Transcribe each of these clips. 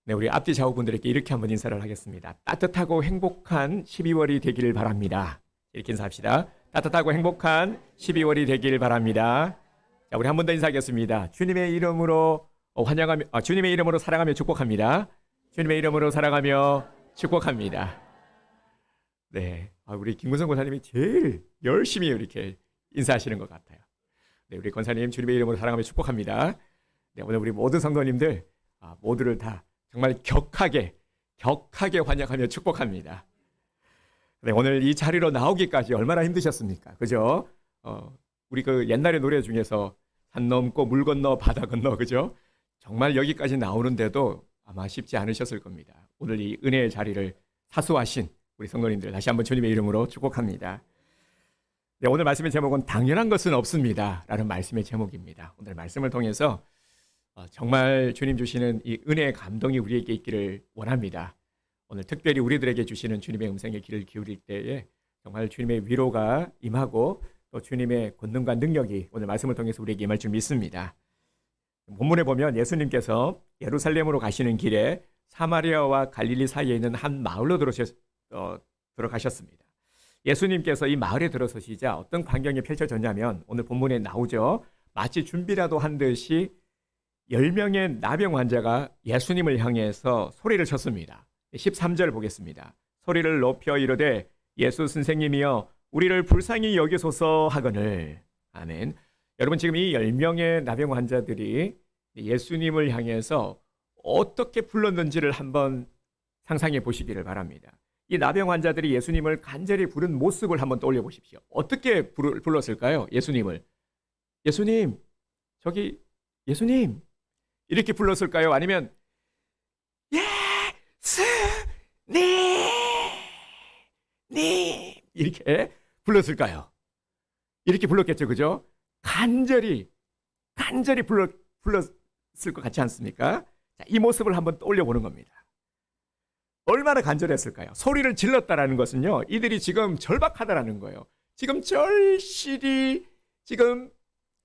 네, 우리 앞뒤 좌우분들에게 이렇게 한번 인사를 하겠습니다. 따뜻하고 행복한 12월이 되기를 바랍니다. 이렇게 인사합시다. 따뜻하고 행복한 12월이 되기를 바랍니다. 자, 우리 한 번 더 인사하겠습니다. 주님의 이름으로 환영하며, 주님의 이름으로 사랑하며 축복합니다. 주님의 이름으로 사랑하며 축복합니다. 네, 우리 김근성 권사님이 제일 열심히 이렇게 인사하시는 것 같아요. 네, 우리 권사님 주님의 이름으로 사랑하며 축복합니다. 네, 오늘 우리 모든 성도님들 모두를 다 정말 격하게 환영하며 축복합니다. 네, 오늘 이 자리로 나오기까지 얼마나 힘드셨습니까? 그죠? 우리 그 옛날의 노래 중에서 산 넘고 물 건너 바다 건너, 그죠? 정말 여기까지 나오는데도 아마 쉽지 않으셨을 겁니다. 오늘 이 은혜의 자리를 사수하신 우리 성도님들 다시 한번 주님의 이름으로 축복합니다. 네, 오늘 말씀의 제목은 당연한 것은 없습니다 라는 말씀의 제목입니다. 오늘 말씀을 통해서 정말 주님 주시는 이 은혜의 감동이 우리에게 있기를 원합니다. 오늘 특별히 우리들에게 주시는 주님의 음성에 귀를 기울일 때에 정말 주님의 위로가 임하고 또 주님의 권능과 능력이 오늘 말씀을 통해서 우리에게 임할 줄 믿습니다. 본문에 보면 예수님께서 예루살렘으로 가시는 길에 사마리아와 갈릴리 사이에 있는 한 마을로 들어가셨습니다. 예수님께서 이 마을에 들어서시자 어떤 광경이 펼쳐졌냐면 오늘 본문에 나오죠. 마치 준비라도 한 듯이 10명의 나병 환자가 예수님을 향해서 소리를 쳤습니다. 13절 보겠습니다. 소리를 높여 이르되 예수 선생님이여 우리를 불쌍히 여기소서 하거늘. 아멘. 여러분, 지금 이 10명의 나병 환자들이 예수님을 향해서 어떻게 불렀는지를 한번 상상해 보시기를 바랍니다. 이 나병 환자들이 예수님을 간절히 부른 모습을 한번 떠올려 보십시오. 어떻게 불렀을까요? 예수님을. 예수님, 저기 예수님 이렇게 불렀을까요? 아니면 예수님 이렇게 불렀을까요? 이렇게 불렀겠죠, 그죠? 간절히 불렀을 것 같지 않습니까? 자, 이 모습을 한번 떠올려 보는 겁니다. 얼마나 간절했을까요? 소리를 질렀다라는 것은요, 이들이 지금 절박하다라는 거예요. 지금 절실히 지금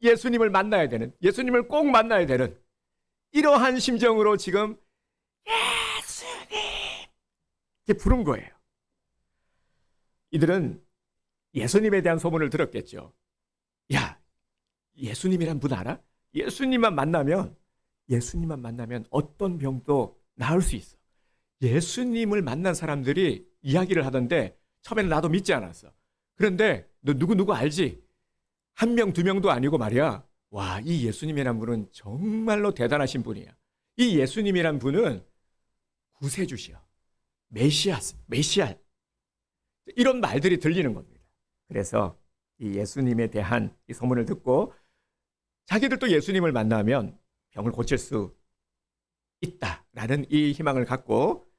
예수님을 만나야 되는, 예수님을 꼭 만나야 되는 이러한 심정으로 지금 예수님 이렇게 부른 거예요. 이들은 예수님에 대한 소문을 들었겠죠. 야, 예수님이란 분 알아? 예수님만 만나면 어떤 병도 나을 수 있어. 예수님을 만난 사람들이 이야기를 하던데 처음에는 나도 믿지 않았어. 그런데 너 누구 알지? 한 명, 두 명도 아니고 말이야. 와, 이 예수님이란 분은 정말로 대단하신 분이야. 이 예수님이란 분은 구세주시여, 메시아. 이런 말들이 들리는 겁니다. 그래서 이 예수님에 대한 이 소문을 듣고 자기들도 예수님을 만나면 병을 고칠 수 있다라는 이 희망을 갖고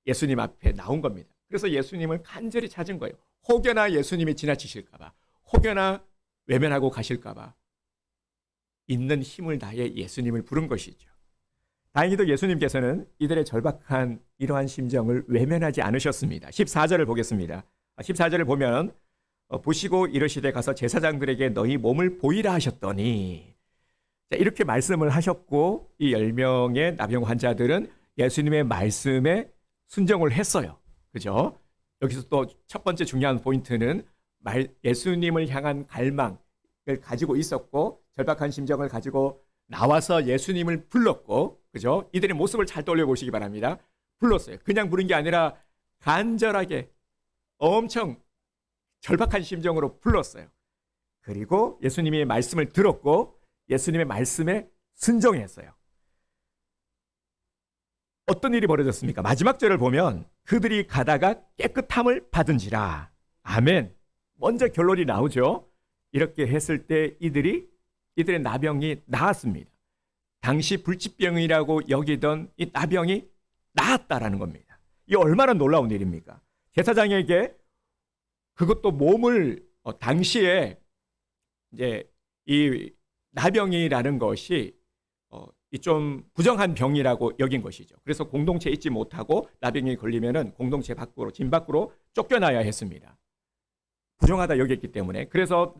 예수님 앞에 나온 겁니다. 그래서 예수님을 간절히 찾은 거예요. 혹여나 예수님이 지나치실까봐, 혹여나 외면하고 가실까봐 있는 힘을 다해 예수님을 부른 것이죠. 다행히도 예수님께서는 이들의 절박한 이러한 심정을 외면하지 않으셨습니다. 14절을 보겠습니다. 14절을 보면 보시고 이르시되 가서 제사장들에게 너희 몸을 보이라 하셨더니, 자, 이렇게 말씀을 하셨고 이 10명의 나병 환자들은 예수님의 말씀에 순종을 했어요. 그죠? 여기서 또 첫 번째 중요한 포인트는 예수님을 향한 갈망을 가지고 있었고 절박한 심정을 가지고 나와서 예수님을 불렀고, 그죠? 이들의 모습을 잘 떠올려 보시기 바랍니다. 불렀어요. 그냥 부른 게 아니라 간절하게 엄청 절박한 심정으로 불렀어요. 그리고 예수님의 말씀을 들었고 예수님의 말씀에 순종했어요. 어떤 일이 벌어졌습니까? 마지막 절을 보면 그들이 가다가 깨끗함을 받은지라. 아멘. 먼저 결론이 나오죠. 이렇게 했을 때 이들의 나병이 나았습니다. 당시 불치병이라고 여기던 이 나병이 나았다라는 겁니다. 이 얼마나 놀라운 일입니까? 제사장에게 그것도 몸을 당시에 이제 이 나병이라는 것이 좀 부정한 병이라고 여긴 것이죠. 그래서 공동체에 있지 못하고 나병이 걸리면은 공동체 밖으로, 진 밖으로 쫓겨나야 했습니다. 부정하다 여겼기 때문에. 그래서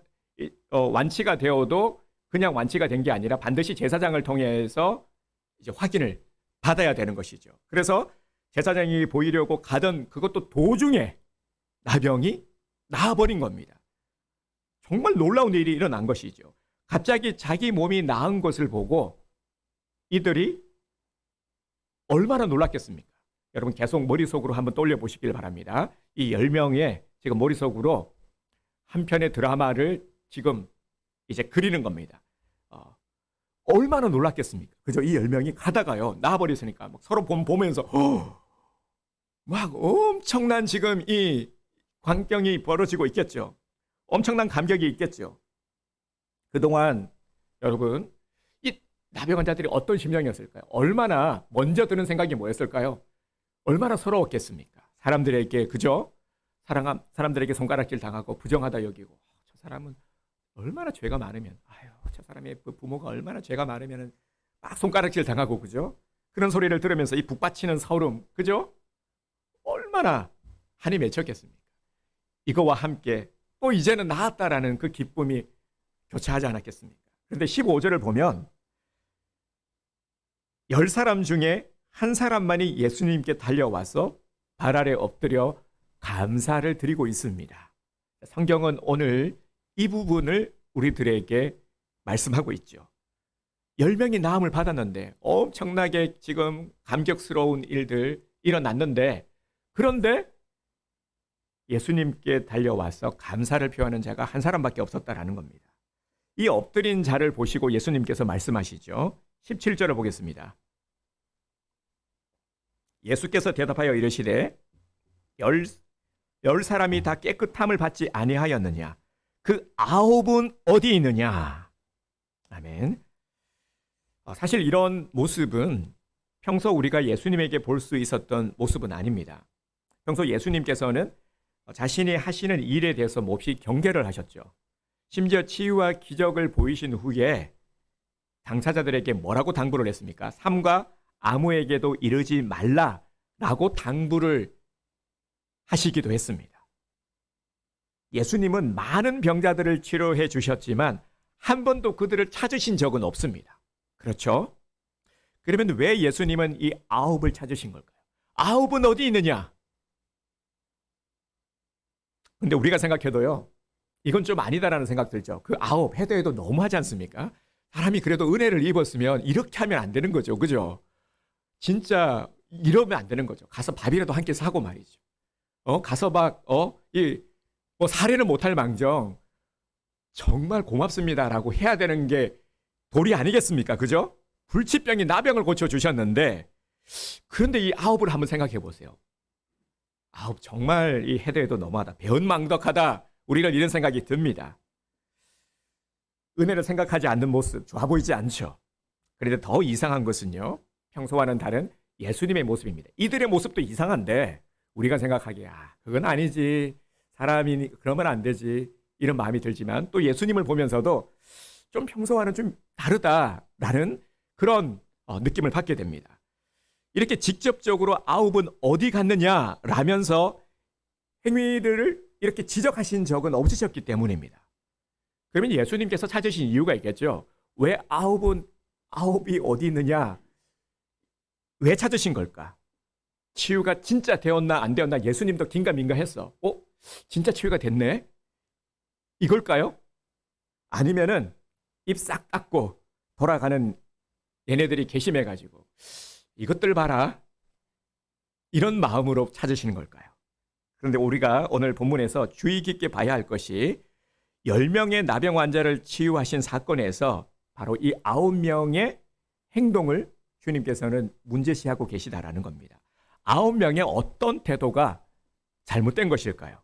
완치가 되어도 그냥 완치가 된 게 아니라 반드시 제사장을 통해서 이제 확인을 받아야 되는 것이죠. 그래서 제사장이 보이려고 가던 그것도 도중에 나병이 나아버린 겁니다. 정말 놀라운 일이 일어난 것이죠. 갑자기 자기 몸이 나은 것을 보고 이들이 얼마나 놀랐겠습니까? 여러분 계속 머릿속으로 한번 떠올려보시길 바랍니다. 이 10명의 지금 머릿속으로 한 편의 드라마를 지금 이제 그리는 겁니다. 얼마나 놀랐겠습니까? 그죠? 이 10명이 가다가요, 나와버렸으니까 막 서로 보면서 막 엄청난 지금 이 광경이 벌어지고 있겠죠. 엄청난 감격이 있겠죠. 그동안 여러분, 이 나병 환자들이 어떤 심정이었을까요? 얼마나 먼저 드는 생각이 뭐였을까요? 얼마나 서러웠겠습니까? 사람들에게, 그죠? 사람들에게 손가락질 당하고 부정하다 여기고, 저 사람은 얼마나 죄가 많으면, 아유, 저 사람의 부모가 얼마나 죄가 많으면 막 손가락질 당하고, 그죠? 그런 소리를 들으면서 이 북받치는 서름, 그죠? 얼마나 한이 맺혔겠습니까? 이거와 함께 또 이제는 나았다라는 그 기쁨이 교차하지 않았겠습니까? 그런데 15절을 보면 10사람 중에 한 사람만이 예수님께 달려와서 발 아래 엎드려 감사를 드리고 있습니다. 성경은 오늘 이 부분을 우리들에게 말씀하고 있죠. 10명이 나음을 받았는데 엄청나게 지금 감격스러운 일들 일어났는데, 그런데 예수님께 달려와서 감사를 표하는 자가 한 사람밖에 없었다라는 겁니다. 이 엎드린 자를 보시고 예수님께서 말씀하시죠. 17절을 보겠습니다. 예수께서 대답하여 이르시되 열 사람이 다 깨끗함을 받지 아니하였느냐? 그 9은 어디 있느냐? 아멘. 사실 이런 모습은 평소 우리가 예수님에게 볼 수 있었던 모습은 아닙니다. 평소 예수님께서는 자신이 하시는 일에 대해서 몹시 경계를 하셨죠. 심지어 치유와 기적을 보이신 후에 당사자들에게 뭐라고 당부를 했습니까? 삼가 아무에게도 이르지 말라라고 당부를 하시기도 했습니다. 예수님은 많은 병자들을 치료해 주셨지만 한 번도 그들을 찾으신 적은 없습니다. 그렇죠? 그러면 왜 예수님은 이 9을 찾으신 걸까요? 9은 어디 있느냐? 근데 우리가 생각해도요, 이건 좀 아니다라는 생각 들죠. 그 9 해도 너무하지 않습니까? 사람이 그래도 은혜를 입었으면 이렇게 하면 안 되는 거죠. 그죠? 진짜 이러면 안 되는 거죠. 가서 밥이라도 한 끼 사고 말이죠. 가서 막, 사례는 못할 망정, 정말 고맙습니다라고 해야 되는 게 도리 아니겠습니까? 그죠? 불치병이 나병을 고쳐주셨는데, 그런데 이 9을 한번 생각해 보세요. 9 정말 이 해도 너무하다. 배은망덕하다. 우리는 이런 생각이 듭니다. 은혜를 생각하지 않는 모습 좋아 보이지 않죠. 그런데 더 이상한 것은요, 평소와는 다른 예수님의 모습입니다. 이들의 모습도 이상한데 우리가 생각하기에 그건 아니지, 사람이니 그러면 안 되지, 이런 마음이 들지만 또 예수님을 보면서도 좀 평소와는 좀 다르다라는 그런 느낌을 받게 됩니다. 이렇게 직접적으로 9은 어디 갔느냐라면서 행위들을 이렇게 지적하신 적은 없으셨기 때문입니다. 그러면 예수님께서 찾으신 이유가 있겠죠. 왜 9이 어디 있느냐? 왜 찾으신 걸까? 치유가 진짜 되었나 안 되었나 예수님도 긴가민가 했어. 진짜 치유가 됐네? 이걸까요? 아니면은 입 싹 닫고 돌아가는 얘네들이 괘씸해가지고 이것들 봐라, 이런 마음으로 찾으시는 걸까요? 그런데 우리가 오늘 본문에서 주의 깊게 봐야 할 것이 10명의 나병 환자를 치유하신 사건에서 바로 이 9명의 행동을 주님께서는 문제시하고 계시다라는 겁니다. 9명의 어떤 태도가 잘못된 것일까요?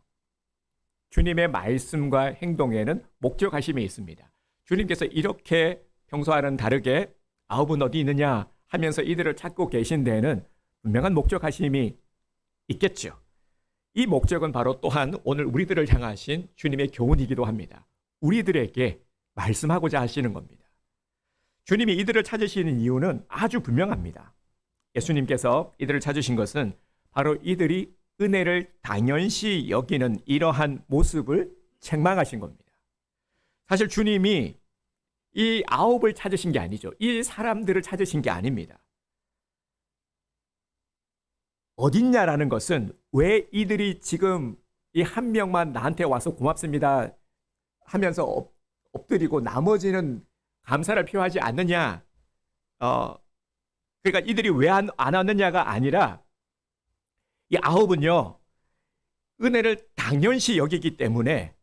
주님의 말씀과 행동에는 목적하심이 있습니다. 주님께서 이렇게 평소와는 다르게 9은 어디 있느냐 하면서 이들을 찾고 계신 데에는 분명한 목적하심이 있겠죠. 이 목적은 바로 또한 오늘 우리들을 향하신 주님의 교훈이기도 합니다. 우리들에게 말씀하고자 하시는 겁니다. 주님이 이들을 찾으시는 이유는 아주 분명합니다. 예수님께서 이들을 찾으신 것은 바로 이들이 은혜를 당연시 여기는 이러한 모습을 책망하신 겁니다. 사실 주님이 이 9을 찾으신 게 아니죠. 이 사람들을 찾으신 게 아닙니다. 어딨냐라는 것은 왜 이들이 지금 이 한 명만 나한테 와서 고맙습니다 하면서 엎드리고 나머지는 감사를 표하지 않느냐. 그러니까 이들이 왜 안 왔느냐가 아니라 이 아홉은요, 은혜를 당연시 여기기 때문에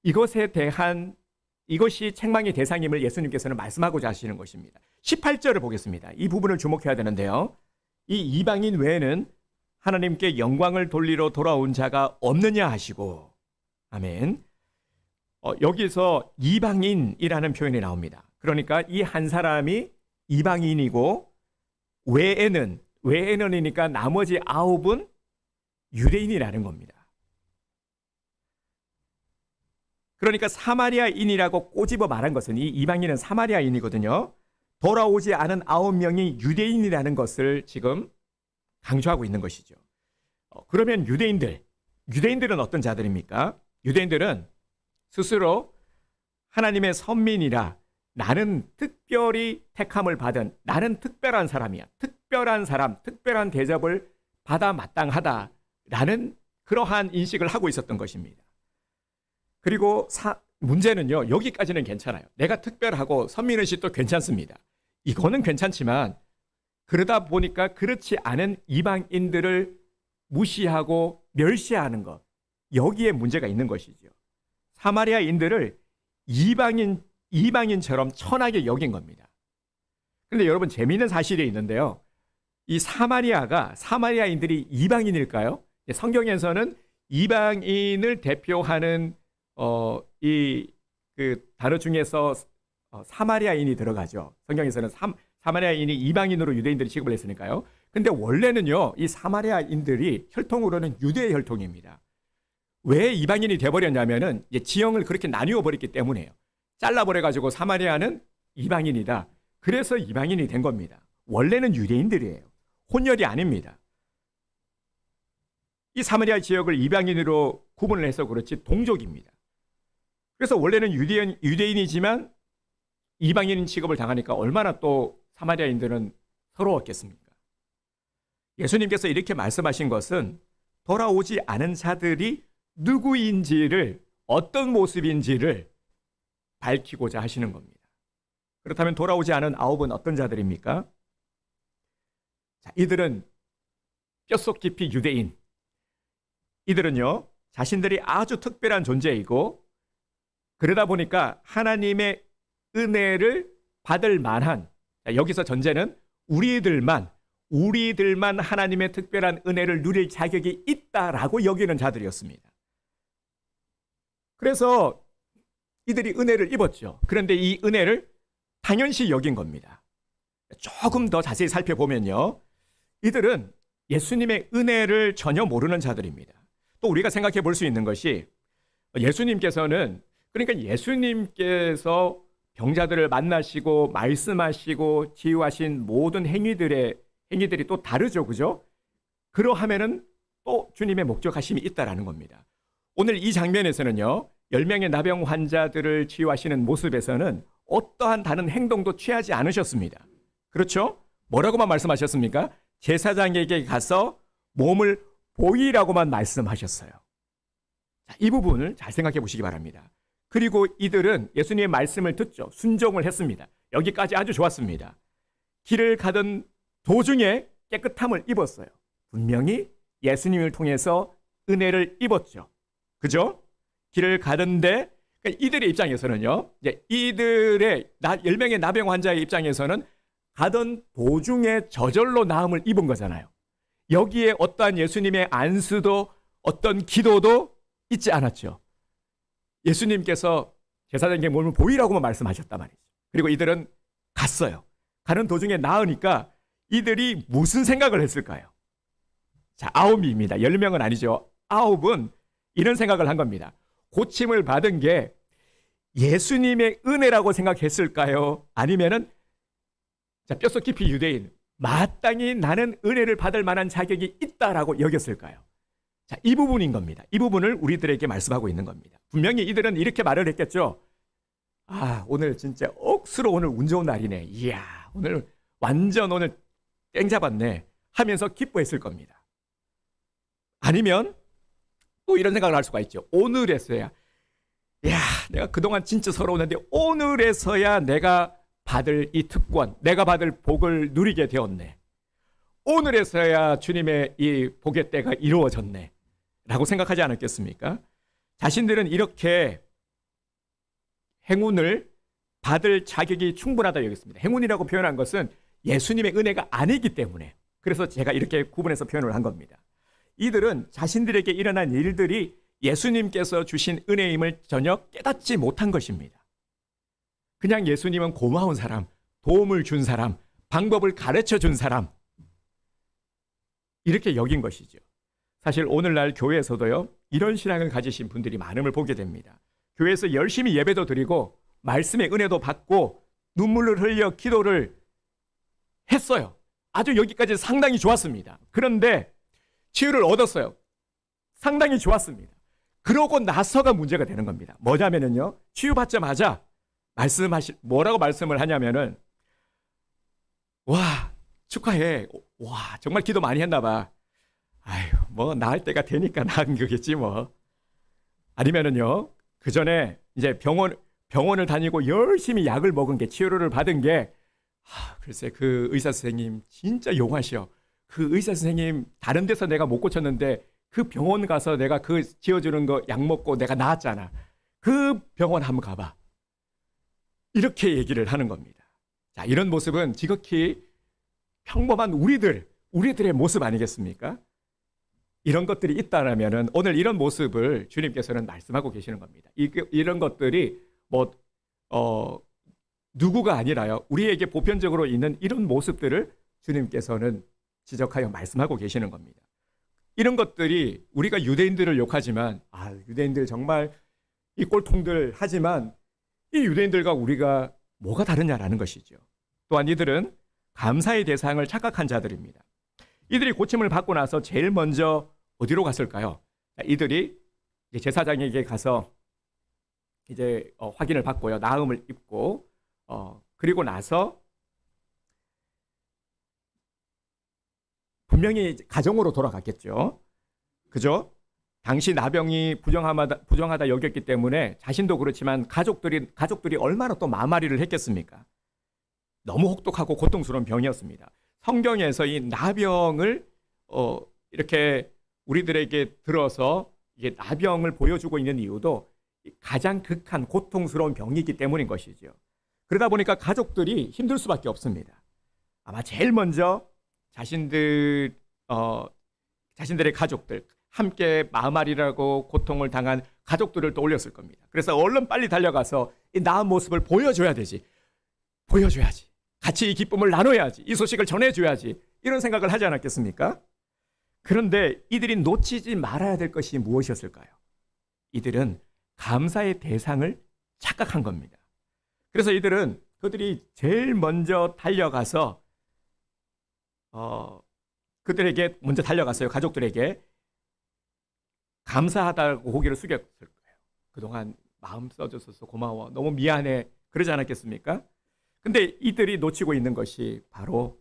이것에 대한 이것이 책망의 대상임을 예수님께서는 말씀하고자 하시는 것입니다. 18절을 보겠습니다. 이 부분을 주목해야 되는데요. 이 이방인 외에는 하나님께 영광을 돌리러 돌아온 자가 없느냐 하시고, 아멘. 여기서 이방인이라는 표현이 나옵니다. 그러니까 이 한 사람이 이방인이고 외에는이니까 나머지 아홉은 유대인이라는 겁니다. 그러니까 사마리아인이라고 꼬집어 말한 것은 이 이방인은 사마리아인이거든요. 돌아오지 않은 9명이 유대인이라는 것을 지금 강조하고 있는 것이죠. 그러면 유대인들은 어떤 자들입니까? 유대인들은 스스로 하나님의 선민이라, 나는 특별히 택함을 받은, 나는 특별한 사람이야, 특별한 사람, 특별한 대접을 받아 마땅하다라는 그러한 인식을 하고 있었던 것입니다. 그리고 문제는요, 여기까지는 괜찮아요. 내가 특별하고 선민의식도 괜찮습니다. 이거는 괜찮지만 그러다 보니까 그렇지 않은 이방인들을 무시하고 멸시하는 것, 여기에 문제가 있는 것이죠. 사마리아인들을 이방인처럼 천하게 여긴 겁니다. 그런데 여러분, 재미있는 사실이 있는데요. 이 사마리아인들이 이방인일까요? 성경에서는 이방인을 대표하는 그 단어 중에서 사마리아인이 들어가죠. 성경에서는 사마리아인이 이방인으로 유대인들이 취급을 했으니까요. 근데 원래는요, 이 사마리아인들이 혈통으로는 유대 혈통입니다. 왜 이방인이 돼버렸냐면은 지형을 그렇게 나뉘어 버렸기 때문에요. 잘라버려가지고 사마리아는 이방인이다. 그래서 이방인이 된 겁니다. 원래는 유대인들이에요. 혼혈이 아닙니다. 이 사마리아 지역을 이방인으로 구분을 해서 그렇지 동족입니다. 그래서 원래는 유대인이지만 이방인 취급을 당하니까 얼마나 또 사마리아인들은 서러웠겠습니까? 예수님께서 이렇게 말씀하신 것은 돌아오지 않은 자들이 누구인지를, 어떤 모습인지를 밝히고자 하시는 겁니다. 그렇다면 돌아오지 않은 아홉은 어떤 자들입니까? 자, 이들은 뼛속 깊이 유대인. 이들은요, 자신들이 아주 특별한 존재이고, 그러다 보니까 하나님의 은혜를 받을 만한, 여기서 전제는 우리들만 하나님의 특별한 은혜를 누릴 자격이 있다라고 여기는 자들이었습니다. 그래서 이들이 은혜를 입었죠. 그런데 이 은혜를 당연시 여긴 겁니다. 조금 더 자세히 살펴보면요, 이들은 예수님의 은혜를 전혀 모르는 자들입니다. 또 우리가 생각해 볼 수 있는 것이, 예수님께서는, 그러니까 예수님께서 병자들을 만나시고 말씀하시고 치유하신 모든 행위들이 또 다르죠, 그죠? 그러하면은 또 주님의 목적하심이 있다라는 겁니다. 오늘 이 장면에서는요, 10명의 나병 환자들을 치유하시는 모습에서는 어떠한 다른 행동도 취하지 않으셨습니다. 그렇죠? 뭐라고만 말씀하셨습니까? 제사장에게 가서 몸을 보이라고만 말씀하셨어요. 자, 이 부분을 잘 생각해 보시기 바랍니다. 그리고 이들은 예수님의 말씀을 듣죠. 순종을 했습니다. 여기까지 아주 좋았습니다. 길을 가던 도중에 깨끗함을 입었어요. 분명히 예수님을 통해서 은혜를 입었죠. 그죠? 길을 가던데, 그러니까 이들의 입장에서는요, 이들의 10명의 나병 환자의 입장에서는 가던 도중에 저절로 나음을 입은 거잖아요. 여기에 어떠한 예수님의 안수도 어떤 기도도 있지 않았죠. 예수님께서 제사장에게 몸을 보이라고만 말씀하셨단 말이죠. 그리고 이들은 갔어요. 가는 도중에 나으니까 이들이 무슨 생각을 했을까요? 자, 9입니다. 10명은 아니죠. 9은 이런 생각을 한 겁니다. 고침을 받은 게 예수님의 은혜라고 생각했을까요? 아니면은, 자, 뼛속 깊이 유대인, 마땅히 나는 은혜를 받을 만한 자격이 있다라고 여겼을까요? 자, 이 부분인 겁니다. 이 부분을 우리들에게 말씀하고 있는 겁니다. 분명히 이들은 이렇게 말을 했겠죠. 아, 오늘 진짜 억수로 오늘 운 좋은 날이네. 이야, 오늘 완전 땡 잡았네. 하면서 기뻐했을 겁니다. 아니면 또 이런 생각을 할 수가 있죠. 오늘에서야, 야, 내가 그동안 진짜 서러웠는데 오늘에서야 내가 받을 이 특권, 내가 받을 복을 누리게 되었네. 오늘에서야 주님의 이 복의 때가 이루어졌네. 라고 생각하지 않았겠습니까? 자신들은 이렇게 행운을 받을 자격이 충분하다 여겼습니다. 행운이라고 표현한 것은 예수님의 은혜가 아니기 때문에, 그래서 제가 이렇게 구분해서 표현을 한 겁니다. 이들은 자신들에게 일어난 일들이 예수님께서 주신 은혜임을 전혀 깨닫지 못한 것입니다. 그냥 예수님은 고마운 사람, 도움을 준 사람, 방법을 가르쳐 준 사람, 이렇게 여긴 것이죠. 사실 오늘날 교회에서도요, 이런 신앙을 가지신 분들이 많음을 보게 됩니다. 교회에서 열심히 예배도 드리고 말씀의 은혜도 받고 눈물을 흘려 기도를 했어요. 아주 여기까지 상당히 좋았습니다. 그런데 치유를 얻었어요. 상당히 좋았습니다. 그러고 나서가 문제가 되는 겁니다. 뭐냐면요, 치유받자마자 뭐라고 말씀을 하냐면은, 와, 축하해. 와, 정말 기도 많이 했나 봐. 아유, 뭐 나을 때가 되니까 나은 거겠지 뭐. 아니면은요, 그 전에 이제 병원을 다니고 열심히 약을 먹은 게, 치료를 받은 게, 글쎄 그 의사 선생님 진짜 용하셔. 그 의사 선생님 다른 데서 내가 못 고쳤는데 그 병원 가서 내가 그 지어주는 거 약 먹고 내가 나았잖아. 그 병원 한번 가봐. 이렇게 얘기를 하는 겁니다. 자, 이런 모습은 지극히 평범한 우리들의 모습 아니겠습니까? 이런 것들이 있다라면은 오늘 이런 모습을 주님께서는 말씀하고 계시는 겁니다. 이런 것들이 누구가 아니라요, 우리에게 보편적으로 있는 이런 모습들을 주님께서는 지적하여 말씀하고 계시는 겁니다. 이런 것들이, 우리가 유대인들을 욕하지만, 유대인들 정말 이 꼴통들 하지만, 이 유대인들과 우리가 뭐가 다르냐라는 것이죠. 또한 이들은 감사의 대상을 착각한 자들입니다. 이들이 고침을 받고 나서 제일 먼저 어디로 갔을까요? 이들이 제사장에게 가서 이제 확인을 받고요, 나음을 입고, 그리고 나서 분명히 가정으로 돌아갔겠죠. 그죠? 당시 나병이 부정하다 여겼기 때문에 자신도 그렇지만 가족들이 얼마나 또 마마리를 했겠습니까? 너무 혹독하고 고통스러운 병이었습니다. 성경에서 이 나병을 이렇게 우리들에게 들어서 이게 나병을 보여주고 있는 이유도 가장 극한 고통스러운 병이기 때문인 것이죠. 그러다 보니까 가족들이 힘들 수밖에 없습니다. 아마 제일 먼저 자신들의 가족들, 함께 마마리라고 고통을 당한 가족들을 떠올렸을 겁니다. 그래서 얼른 빨리 달려가서 이 나은 모습을 보여줘야지. 같이 이 기쁨을 나눠야지. 이 소식을 전해줘야지. 이런 생각을 하지 않았겠습니까? 그런데 이들이 놓치지 말아야 될 것이 무엇이었을까요? 이들은 감사의 대상을 착각한 겁니다. 그래서 그들이 제일 먼저 달려가서 그들에게 먼저 달려갔어요. 가족들에게 감사하다고 고개를 숙였을 거예요. 그동안 마음 써줘서 고마워. 너무 미안해. 그러지 않았겠습니까? 근데 이들이 놓치고 있는 것이 바로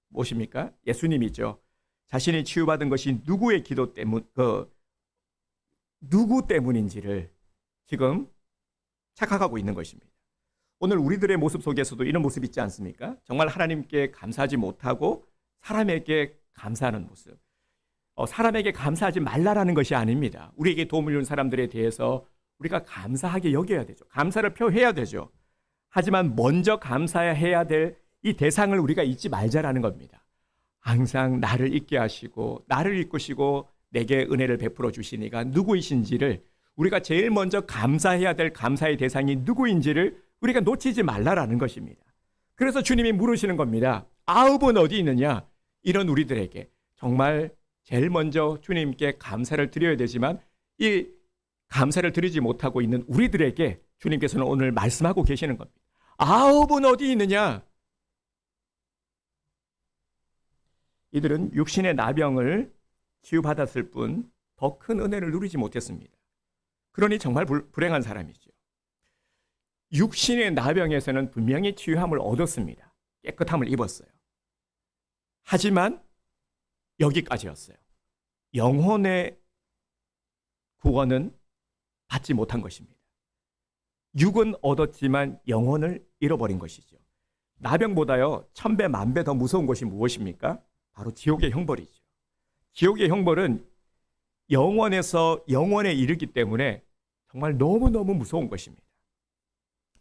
무엇입니까? 예수님이죠. 자신이 치유받은 것이 누구의 기도 때문, 누구 때문인지를 지금 착각하고 있는 것입니다. 오늘 우리들의 모습 속에서도 이런 모습 있지 않습니까? 정말 하나님께 감사하지 못하고 사람에게 감사하는 모습. 사람에게 감사하지 말라라는 것이 아닙니다. 우리에게 도움을 준 사람들에 대해서 우리가 감사하게 여겨야 되죠. 감사를 표해야 되죠. 하지만 먼저 감사해야 될 이 대상을 우리가 잊지 말자라는 겁니다. 항상 나를 잊게 하시고 나를 이끄시고 내게 은혜를 베풀어 주시니가 누구이신지를, 우리가 제일 먼저 감사해야 될 감사의 대상이 누구인지를 우리가 놓치지 말라라는 것입니다. 그래서 주님이 물으시는 겁니다. 아홉은 어디 있느냐? 이런 우리들에게 정말 제일 먼저 주님께 감사를 드려야 되지만 이 감사를 드리지 못하고 있는 우리들에게 주님께서는 오늘 말씀하고 계시는 겁니다. 아홉은 어디 있느냐? 이들은 육신의 나병을 치유받았을 뿐 더 큰 은혜를 누리지 못했습니다. 그러니 정말 불행한 사람이죠. 육신의 나병에서는 분명히 치유함을 얻었습니다. 깨끗함을 입었어요. 하지만 여기까지였어요. 영혼의 구원은 받지 못한 것입니다. 육은 얻었지만 영혼을 잃어버린 것이죠. 나병보다요 1000배 만배 더 무서운 것이 무엇입니까? 바로 지옥의 형벌이죠. 지옥의 형벌은 영원에서 영원에 이르기 때문에 정말 너무너무 무서운 것입니다.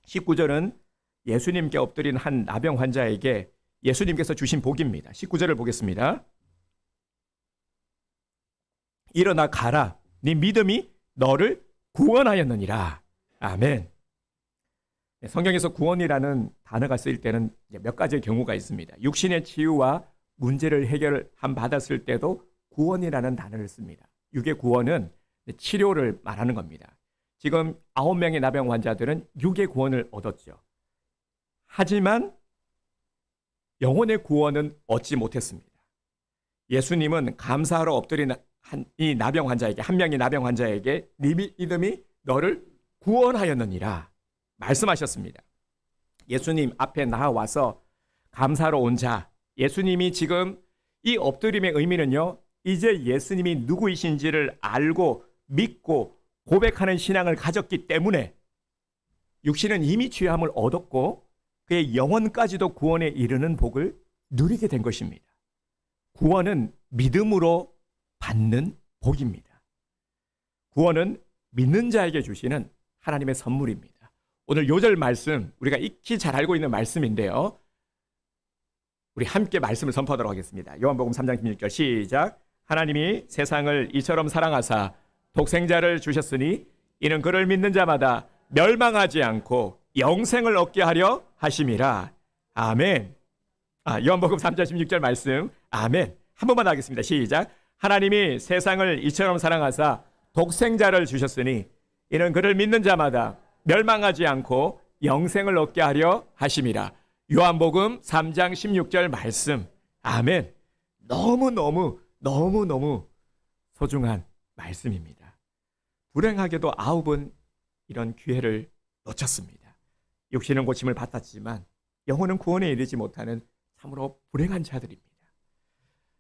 19절은 예수님께 엎드린 한 나병 환자에게 예수님께서 주신 복입니다. 19절을 보겠습니다. 일어나 가라. 네 믿음이 너를 구원하였느니라. 아멘. 성경에서 구원이라는 단어가 쓰일 때는 몇 가지의 경우가 있습니다. 육신의 치유와 문제를 해결함 받았을 때도 구원이라는 단어를 씁니다. 육의 구원은 치료를 말하는 겁니다. 지금 9명의 나병 환자들은 육의 구원을 얻었죠. 하지만 영혼의 구원은 얻지 못했습니다. 예수님은 감사하러 엎드린 이 나병 환자에게, 한 명의 나병 환자에게 네 믿음이 너를 구원하였느니라 말씀하셨습니다. 예수님 앞에 나와서 감사로 온 자, 예수님이 지금 이 엎드림의 의미는요, 이제 예수님이 누구이신지를 알고 믿고 고백하는 신앙을 가졌기 때문에 육신은 이미 취함을 얻었고 그의 영혼까지도 구원에 이르는 복을 누리게 된 것입니다. 구원은 믿음으로 받는 복입니다. 구원은 믿는 자에게 주시는 하나님의 선물입니다. 오늘 요절 말씀, 우리가 익히 잘 알고 있는 말씀인데요. 우리 함께 말씀을 선포하도록 하겠습니다. 요한복음 3장 16절 시작. 하나님이 세상을 이처럼 사랑하사 독생자를 주셨으니 이는 그를 믿는 자마다 멸망하지 않고 영생을 얻게 하려 하심이라. 아멘. 요한복음 3장 16절 말씀. 아멘. 한 번만 하겠습니다. 시작. 하나님이 세상을 이처럼 사랑하사 독생자를 주셨으니 이는 그를 믿는 자마다 멸망하지 않고 영생을 얻게 하려 하심이라. 요한복음 3장 16절 말씀. 아멘. 너무너무 소중한 말씀입니다. 불행하게도 9은 이런 기회를 놓쳤습니다. 육신은 고침을 받았지만 영혼은 구원에 이르지 못하는 참으로 불행한 자들입니다.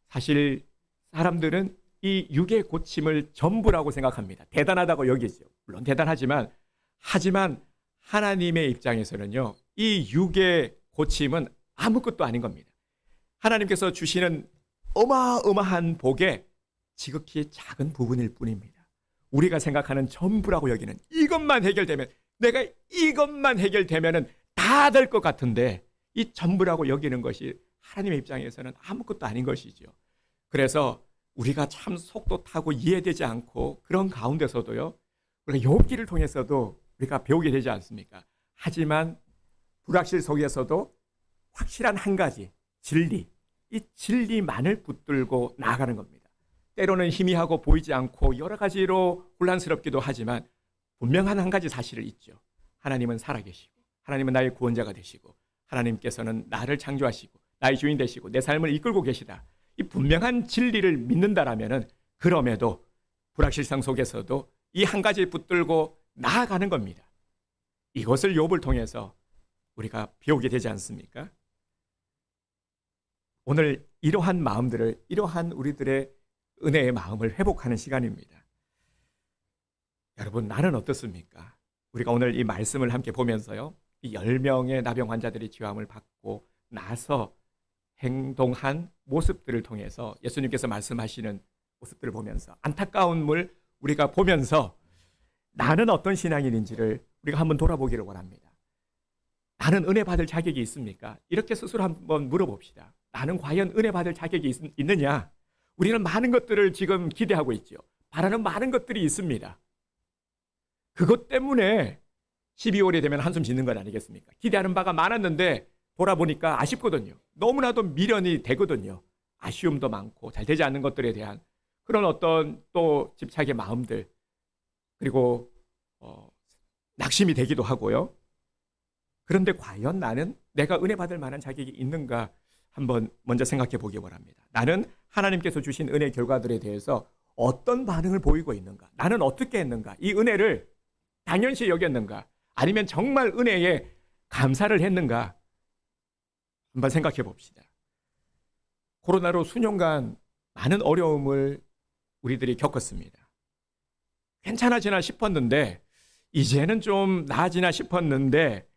사실 사람들은 이 육의 고침을 전부라고 생각합니다. 대단하다고 여기죠. 물론 대단하지만 하지만 하나님의 입장에서는요, 이 육의 고침은 아무것도 아닌 겁니다. 하나님께서 주시는 어마어마한 복의 지극히 작은 부분일 뿐입니다. 우리가 생각하는 전부라고 여기는 이것만 해결되면, 내가 이것만 해결되면은 다 될 것 같은데 이 전부라고 여기는 것이 하나님의 입장에서는 아무것도 아닌 것이죠. 그래서 우리가 참 속도 타고 이해되지 않고 그런 가운데서도요, 우리가 욥기를 통해서도 우리가 배우게 되지 않습니까? 하지만 불확실 속에서도 확실한 한 가지 진리, 이 진리만을 붙들고 나아가는 겁니다. 때로는 희미하고 보이지 않고 여러 가지로 혼란스럽기도 하지만 분명한 한 가지 사실을 잊죠. 하나님은 살아계시고 하나님은 나의 구원자가 되시고 하나님께서는 나를 창조하시고 나의 주인 되시고 내 삶을 이끌고 계시다. 이 분명한 진리를 믿는다라면은 그럼에도 불확실성 속에서도 이 한 가지 붙들고 나아가는 겁니다. 이것을 욥을 통해서 우리가 배우게 되지 않습니까? 오늘 이러한 마음들을, 이러한 우리들의 은혜의 마음을 회복하는 시간입니다. 여러분, 나는 어떻습니까? 우리가 오늘 이 말씀을 함께 보면서요, 이 10명의 나병 환자들이 치유함을 받고 나서 행동한 모습들을 통해서 예수님께서 말씀하시는 모습들을 보면서 안타까움을 우리가 보면서 나는 어떤 신앙인인지를 우리가 한번 돌아보기를 원합니다. 나는 은혜 받을 자격이 있습니까? 이렇게 스스로 한번 물어봅시다. 나는 과연 은혜 받을 자격이 있느냐? 우리는 많은 것들을 지금 기대하고 있죠. 바라는 많은 것들이 있습니다. 그것 때문에 12월이 되면 한숨 짓는 것 아니겠습니까? 기대하는 바가 많았는데 돌아보니까 아쉽거든요. 너무나도 미련이 되거든요. 아쉬움도 많고 잘 되지 않는 것들에 대한 그런 어떤 또 집착의 마음들, 그리고 낙심이 되기도 하고요. 그런데 과연 나는 내가 은혜 받을 만한 자격이 있는가 한번 먼저 생각해 보기 바랍니다. 나는 하나님께서 주신 은혜 결과들에 대해서 어떤 반응을 보이고 있는가? 나는 어떻게 했는가? 이 은혜를 당연시 여겼는가? 아니면 정말 은혜에 감사를 했는가? 한번 생각해 봅시다. 코로나로 수년간 많은 어려움을 우리들이 겪었습니다. 괜찮아지나 싶었는데 이제는 좀 나아지나 싶었는데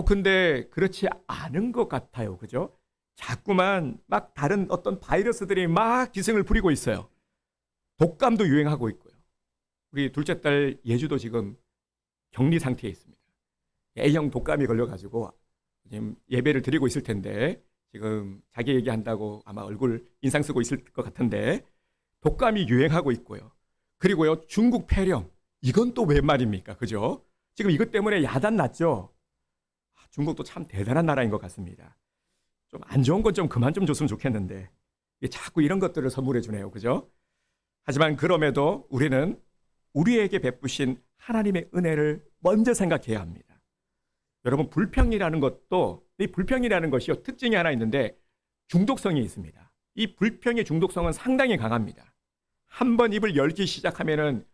근데 그렇지 않은 것 같아요. 그죠? 자꾸만 막 다른 어떤 바이러스들이 막 기승을 부리고 있어요. 독감도 유행하고 있고요. 우리 둘째 딸 예주도 지금 격리 상태에 있습니다. A형 독감이 걸려가지고 지금 예배를 드리고 있을 텐데 지금 자기 얘기한다고 아마 얼굴 인상 쓰고 있을 것 같은데 독감이 유행하고 있고요. 그리고요 중국 폐렴 이건 또 웬 말입니까? 그죠? 지금 이것 때문에 야단 났죠? 중국도 참 대단한 나라인 것 같습니다. 좀 안 좋은 건 좀 그만 좀 줬으면 좋겠는데 자꾸 이런 것들을 선물해 주네요. 그죠? 하지만 그럼에도 우리는 우리에게 베푸신 하나님의 은혜를 먼저 생각해야 합니다. 여러분 불평이라는 것도 이 불평이라는 것이요 특징이 하나 있는데 중독성이 있습니다. 이 불평의 중독성은 상당히 강합니다. 한번 입을 열기 시작하면은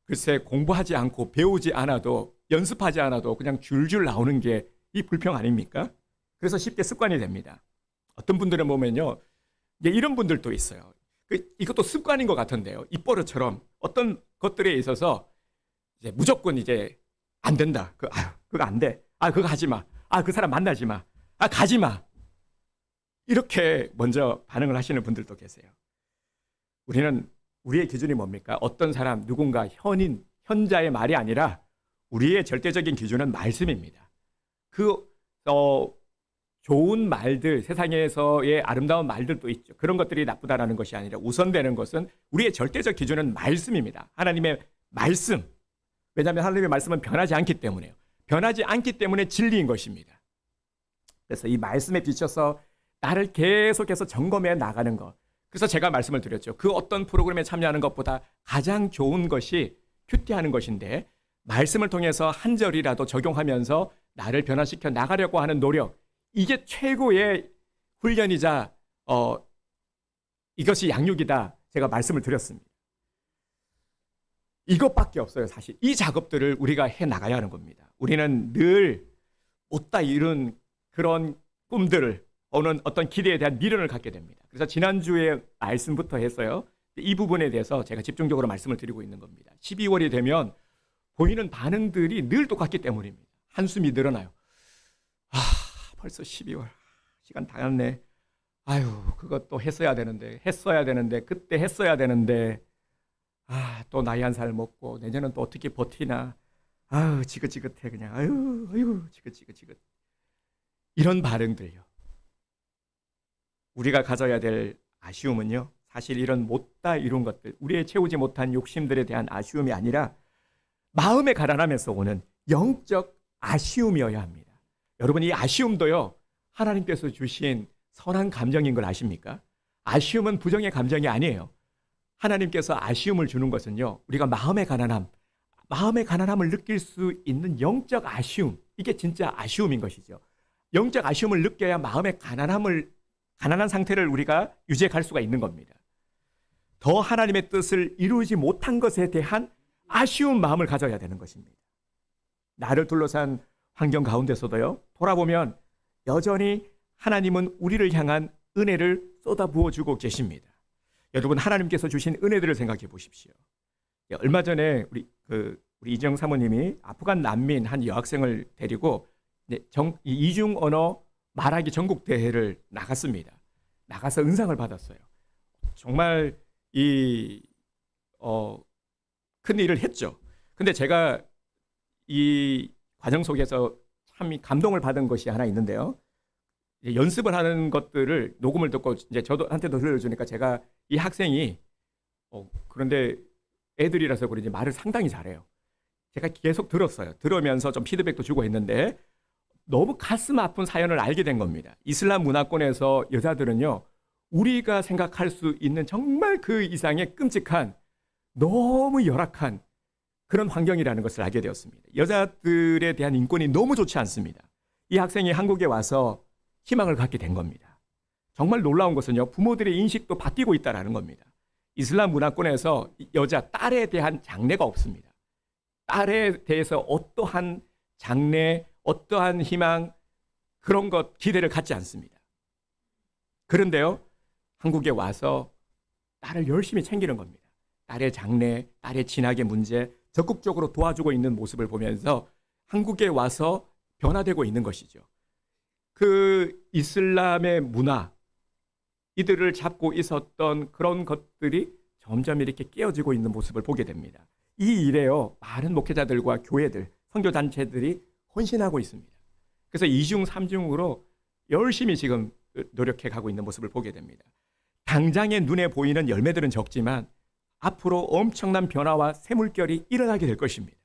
글쎄 공부하지 않고 배우지 않아도 연습하지 않아도 그냥 줄줄 나오는 게 이 불평 아닙니까? 그래서 쉽게 습관이 됩니다. 어떤 분들은 보면요 이런 분들도 있어요. 이것도 습관인 것 같은데요. 입버릇처럼 어떤 것들에 있어서 이제 무조건 이제 안 된다. 그거 안 돼. 그거 하지 마. 그 사람 만나지 마. 가지 마. 이렇게 먼저 반응을 하시는 분들도 계세요. 우리는 우리의 기준이 뭡니까? 어떤 사람, 누군가 현자의 말이 아니라 우리의 절대적인 기준은 말씀입니다. 좋은 말들, 세상에서의 아름다운 말들도 있죠. 그런 것들이 나쁘다라는 것이 아니라 우선되는 것은 우리의 절대적 기준은 말씀입니다. 하나님의 말씀. 왜냐하면 하나님의 말씀은 변하지 않기 때문에요. 변하지 않기 때문에 진리인 것입니다. 그래서 이 말씀에 비춰서 나를 계속해서 점검해 나가는 것. 그래서 제가 말씀을 드렸죠. 그 어떤 프로그램에 참여하는 것보다 가장 좋은 것이 큐티하는 것인데 말씀을 통해서 한 절이라도 적용하면서 나를 변화시켜 나가려고 하는 노력. 이게 최고의 훈련이자 이것이 양육이다. 제가 말씀을 드렸습니다. 이것밖에 없어요. 사실 이 작업들을 우리가 해 나가야 하는 겁니다. 우리는 늘 못다 이룬 그런 꿈들을 오는 어떤 기대에 대한 미련을 갖게 됩니다. 그래서 지난주에 말씀부터 해서요. 이 부분에 대해서 제가 집중적으로 말씀을 드리고 있는 겁니다. 12월이 되면 보이는 반응들이 늘 똑같기 때문입니다. 한숨이 늘어나요. 벌써 12월. 시간 다 갔네. 그것도 했어야 되는데, 그때 했어야 되는데, 또 나이 한 살 먹고, 내년은 또 어떻게 버티나. 지긋지긋해, 그냥. 지긋지긋. 이런 반응들요. 우리가 가져야 될 아쉬움은요, 사실 이런 못다 이룬 것들, 우리의 채우지 못한 욕심들에 대한 아쉬움이 아니라, 마음의 가난함에서 오는 영적 아쉬움이어야 합니다. 여러분, 이 아쉬움도요, 하나님께서 주신 선한 감정인 걸 아십니까? 아쉬움은 부정의 감정이 아니에요. 하나님께서 아쉬움을 주는 것은요, 우리가 마음의 가난함을 느낄 수 있는 영적 아쉬움, 이게 진짜 아쉬움인 것이죠. 영적 아쉬움을 느껴야 마음의 가난한 상태를 우리가 유지해 갈 수가 있는 겁니다. 더 하나님의 뜻을 이루지 못한 것에 대한 아쉬운 마음을 가져야 되는 것입니다. 나를 둘러싼 환경 가운데서도요, 돌아보면 여전히 하나님은 우리를 향한 은혜를 쏟아부어주고 계십니다. 여러분, 하나님께서 주신 은혜들을 생각해 보십시오. 얼마 전에 우리 이정 사모님이 아프간 난민 한 여학생을 데리고 이중 언어 말하기 전국 대회를 나갔습니다. 나가서 은상을 받았어요. 정말 큰 일을 했죠. 근데 제가 이 과정 속에서 참 감동을 받은 것이 하나 있는데요. 연습을 하는 것들을 녹음을 듣고 이제 저한테도 들려주니까 제가 이 학생이 그런데 애들이라서 그런지 말을 상당히 잘해요. 제가 계속 들었어요. 들으면서 좀 피드백도 주고 했는데 너무 가슴 아픈 사연을 알게 된 겁니다. 이슬람 문화권에서 여자들은요, 우리가 생각할 수 있는 정말 그 이상의 끔찍한 너무 열악한 그런 환경이라는 것을 알게 되었습니다. 여자들에 대한 인권이 너무 좋지 않습니다. 이 학생이 한국에 와서 희망을 갖게 된 겁니다. 정말 놀라운 것은요, 부모들의 인식도 바뀌고 있다는 겁니다. 이슬람 문화권에서 여자, 딸에 대한 장래가 없습니다. 딸에 대해서 어떠한 장래, 어떠한 희망, 그런 것 기대를 갖지 않습니다. 그런데요, 한국에 와서 딸을 열심히 챙기는 겁니다. 딸의 장래, 딸의 진학의 문제 적극적으로 도와주고 있는 모습을 보면서 한국에 와서 변화되고 있는 것이죠. 그 이슬람의 문화, 이들을 잡고 있었던 그런 것들이 점점 이렇게 깨어지고 있는 모습을 보게 됩니다. 이 일에요, 많은 목회자들과 교회들, 선교단체들이 헌신하고 있습니다. 그래서 2중, 3중으로 열심히 지금 노력해 가고 있는 모습을 보게 됩니다. 당장의 눈에 보이는 열매들은 적지만 앞으로 엄청난 변화와 새물결이 일어나게 될 것입니다.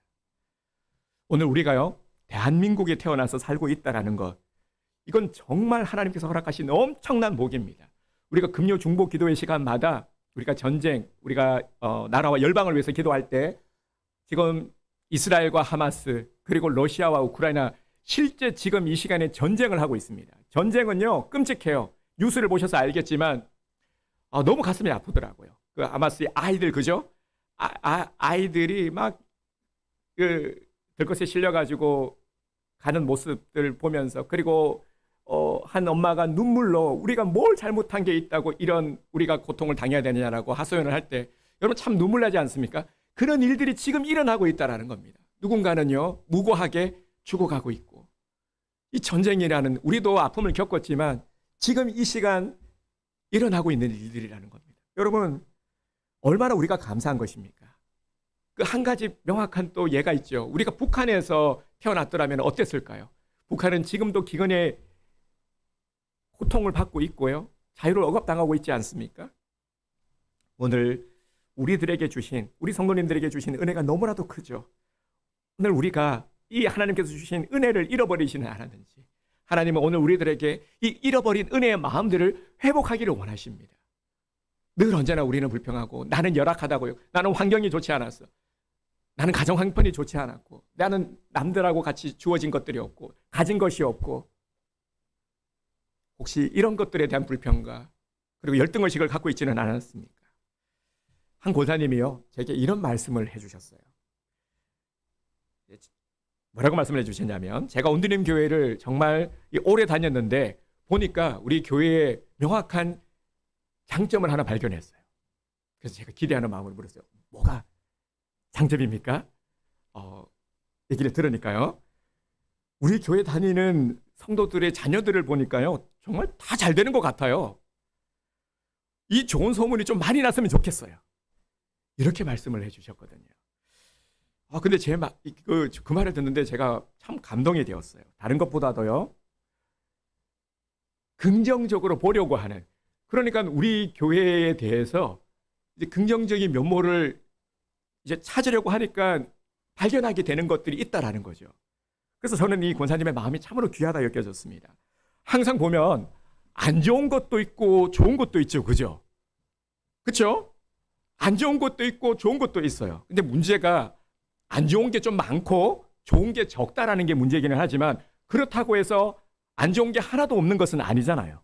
오늘 우리가요, 대한민국에 태어나서 살고 있다는 것, 이건 정말 하나님께서 허락하신 엄청난 복입니다. 우리가 금요 중보 기도의 시간마다 우리가 전쟁, 우리가 나라와 열방을 위해서 기도할 때 지금 이스라엘과 하마스 그리고 러시아와 우크라이나 실제 지금 이 시간에 전쟁을 하고 있습니다. 전쟁은요, 끔찍해요. 뉴스를 보셔서 알겠지만 너무 가슴이 아프더라고요. 그 하마스의 아이들, 그죠? 아이들이 막 들것에 실려가지고 가는 모습들 보면서, 그리고 한 엄마가 눈물로 우리가 뭘 잘못한 게 있다고 이런 우리가 고통을 당해야 되느냐라고 하소연을 할 때, 여러분 참 눈물 나지 않습니까? 그런 일들이 지금 일어나고 있다라는 겁니다. 누군가는요, 무고하게 죽어가고 있고, 이 전쟁이라는, 우리도 아픔을 겪었지만 지금 이 시간 일어나고 있는 일들이라는 겁니다. 여러분, 얼마나 우리가 감사한 것입니까? 그 한 가지 명확한 또 예가 있죠. 우리가 북한에서 태어났더라면 어땠을까요? 북한은 지금도 기근에 고통을 받고 있고요, 자유를 억압당하고 있지 않습니까? 오늘 우리들에게 주신, 우리 성도님들에게 주신 은혜가 너무나도 크죠. 오늘 우리가 이 하나님께서 주신 은혜를 잃어버리지는 않았는지, 하나님은 오늘 우리들에게 이 잃어버린 은혜의 마음들을 회복하기를 원하십니다. 늘 언제나 우리는 불평하고, 나는 열악하다고요, 나는 환경이 좋지 않았어, 나는 가정 형편이 좋지 않았고, 나는 남들하고 같이 주어진 것들이 없고 가진 것이 없고, 혹시 이런 것들에 대한 불평과 그리고 열등의식을 갖고 있지는 않았습니까? 한 권사님이요, 제게 이런 말씀을 해주셨어요. 뭐라고 말씀을 해주셨냐면, 제가 온드림 교회를 정말 오래 다녔는데 보니까 우리 교회에 명확한 장점을 하나 발견했어요. 그래서 제가 기대하는 마음으로 물었어요. 뭐가 장점입니까? 얘기를 들으니까요, 우리 교회 다니는 성도들의 자녀들을 보니까요, 정말 다 잘 되는 것 같아요. 이 좋은 소문이 좀 많이 났으면 좋겠어요. 이렇게 말씀을 해주셨거든요. 근데 그 말을 듣는데 제가 참 감동이 되었어요. 다른 것보다도요, 긍정적으로 보려고 하는, 그러니까 우리 교회에 대해서 이제 긍정적인 면모를 이제 찾으려고 하니까 발견하게 되는 것들이 있다라는 거죠. 그래서 저는 이 권사님의 마음이 참으로 귀하다 여겨졌습니다. 항상 보면 안 좋은 것도 있고 좋은 것도 있죠, 그죠? 그렇죠? 안 좋은 것도 있고 좋은 것도 있어요. 근데 문제가 안 좋은 게 좀 많고 좋은 게 적다라는 게 문제이기는 하지만, 그렇다고 해서 안 좋은 게 하나도 없는 것은 아니잖아요.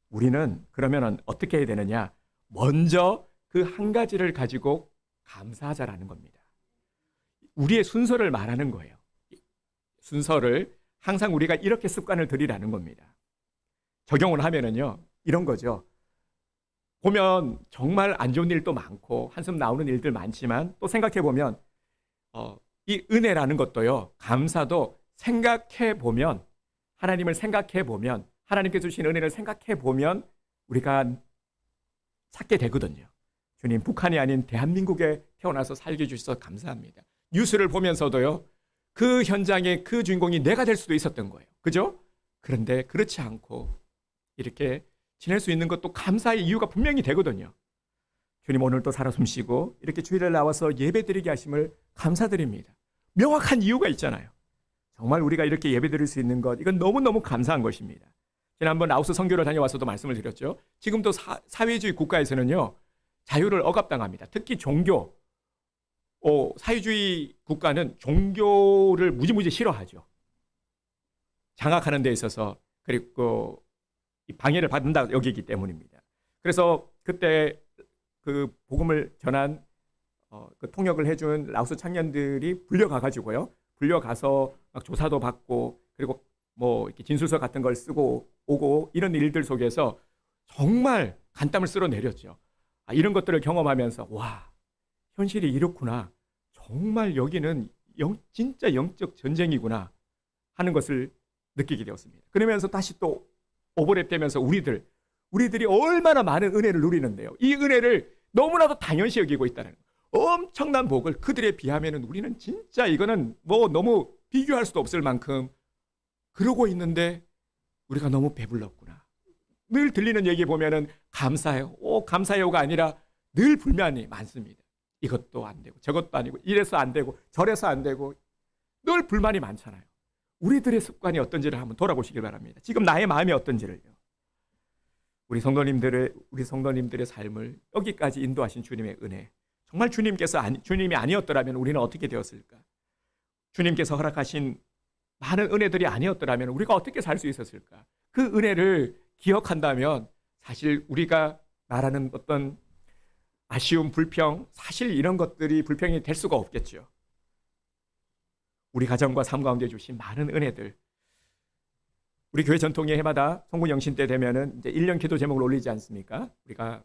우리는 그러면 어떻게 해야 되느냐? 먼저 그 한 가지를 가지고 감사하자라는 겁니다. 우리의 순서를 말하는 거예요. 순서를 항상 우리가 이렇게 습관을 들이라는 겁니다. 적용을 하면은요, 이런 거죠. 보면 정말 안 좋은 일도 많고 한숨 나오는 일들 많지만, 또 생각해 보면 이 은혜라는 것도요, 감사도 생각해 보면, 하나님을 생각해 보면, 하나님께 주신 은혜를 생각해 보면 우리가 찾게 되거든요. 주님, 북한이 아닌 대한민국에 태어나서 살게 해주셔서 감사합니다. 뉴스를 보면서도요, 그 현장의 그 주인공이 내가 될 수도 있었던 거예요. 그죠? 그런데 그렇지 않고 이렇게 지낼 수 있는 것도 감사의 이유가 분명히 되거든요. 주님, 오늘 또 살아 숨쉬고 이렇게 주일에 나와서 예배드리게 하심을 감사드립니다. 명확한 이유가 있잖아요. 정말 우리가 이렇게 예배드릴 수 있는 것, 이건 너무너무 감사한 것입니다. 지난번 라오스 선교를 다녀와서도 말씀을 드렸죠. 지금도 사회주의 국가에서는요, 자유를 억압당합니다. 특히 종교, 사회주의 국가는 종교를 무지무지 싫어하죠. 장악하는 데 있어서, 그리고 방해를 받는다 여기기 때문입니다. 그래서 그때 그 복음을 전한 그 통역을 해준 라오스 청년들이 불려가서 막 조사도 받고, 그리고 뭐 이렇게 진술서 같은 걸 쓰고 오고, 이런 일들 속에서 정말 간땀을 쓸어내렸죠. 이런 것들을 경험하면서 와, 현실이 이렇구나. 정말 여기는 진짜 영적 전쟁이구나 하는 것을 느끼게 되었습니다. 그러면서 다시 또 오버랩되면서 우리들이 얼마나 많은 은혜를 누리는데요. 이 은혜를 너무나도 당연시 여기고 있다는 엄청난 복을 그들에 비하면 우리는 진짜 이거는 뭐 너무 비교할 수도 없을 만큼 그러고 있는데 우리가 너무 배불렀구나. 늘 들리는 얘기 보면은 감사해요. 감사해요가 아니라 늘 불만이 많습니다. 이것도 안 되고 저것도 아니고 이래서 안 되고 저래서 안 되고 늘 불만이 많잖아요. 우리들의 습관이 어떤지를 한번 돌아보시길 바랍니다. 지금 나의 마음이 어떤지를요. 우리 성도님들의 삶을 여기까지 인도하신 주님의 은혜. 정말 주님이 아니었더라면 우리는 어떻게 되었을까? 주님께서 허락하신 많은 은혜들이 아니었더라면 우리가 어떻게 살 수 있었을까? 그 은혜를 기억한다면 사실 우리가 말하는 어떤 아쉬움, 불평, 사실 이런 것들이 불평이 될 수가 없겠죠. 우리 가정과 삶 가운데 주신 많은 은혜들. 우리 교회 전통의 해마다 성군영신 때 되면은 이제 1년 기도 제목을 올리지 않습니까? 우리가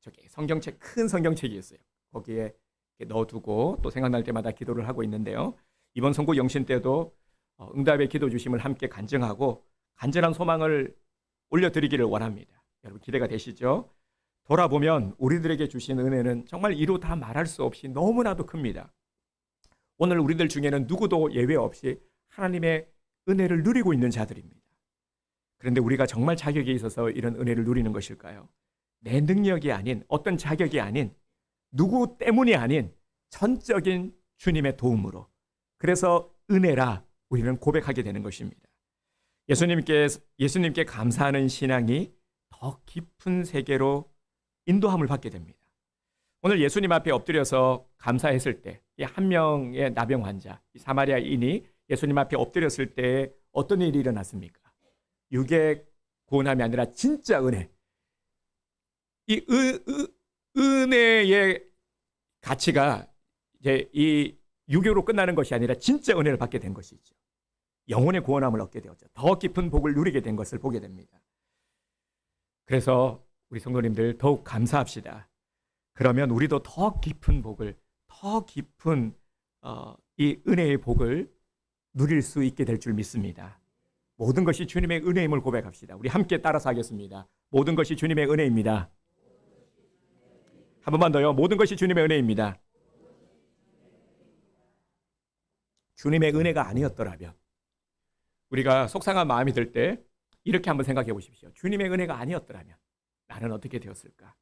저기 성경책, 큰 성경책이 있어요. 거기에 넣어두고 또 생각날 때마다 기도를 하고 있는데요. 이번 성군영신 때도 응답의 기도 주심을 함께 간증하고 간절한 소망을 올려드리기를 원합니다. 여러분 기대가 되시죠? 돌아보면 우리들에게 주신 은혜는 정말 이루 다 말할 수 없이 너무나도 큽니다. 오늘 우리들 중에는 누구도 예외 없이 하나님의 은혜를 누리고 있는 자들입니다. 그런데 우리가 정말 자격이 있어서 이런 은혜를 누리는 것일까요? 내 능력이 아닌, 어떤 자격이 아닌, 누구 때문이 아닌 전적인 주님의 도움으로. 그래서 은혜라 우리는 고백하게 되는 것입니다. 예수님께 감사하는 신앙이 더 깊은 세계로 인도함을 받게 됩니다. 오늘 예수님 앞에 엎드려서 감사했을 때, 이 한 명의 나병 환자, 이 사마리아인이 예수님 앞에 엎드렸을 때 어떤 일이 일어났습니까? 육의 구원함이 아니라 진짜 은혜. 이 은혜의 가치가 이제 이 유교로 끝나는 것이 아니라 진짜 은혜를 받게 된 것이죠. 영혼의 구원함을 얻게 되었죠. 더 깊은 복을 누리게 된 것을 보게 됩니다. 그래서 우리 성도님들 더욱 감사합시다. 그러면 우리도 더 깊은 복을, 더 깊은 이 은혜의 복을 누릴 수 있게 될 줄 믿습니다. 모든 것이 주님의 은혜임을 고백합시다. 우리 함께 따라서 하겠습니다. 모든 것이 주님의 은혜입니다. 한 번만 더요. 모든 것이 주님의 은혜입니다. 주님의 은혜가 아니었더라면 우리가 속상한 마음이 들 때 이렇게 한번 생각해 보십시오. 주님의 은혜가 아니었더라면 나는 어떻게 되었을까?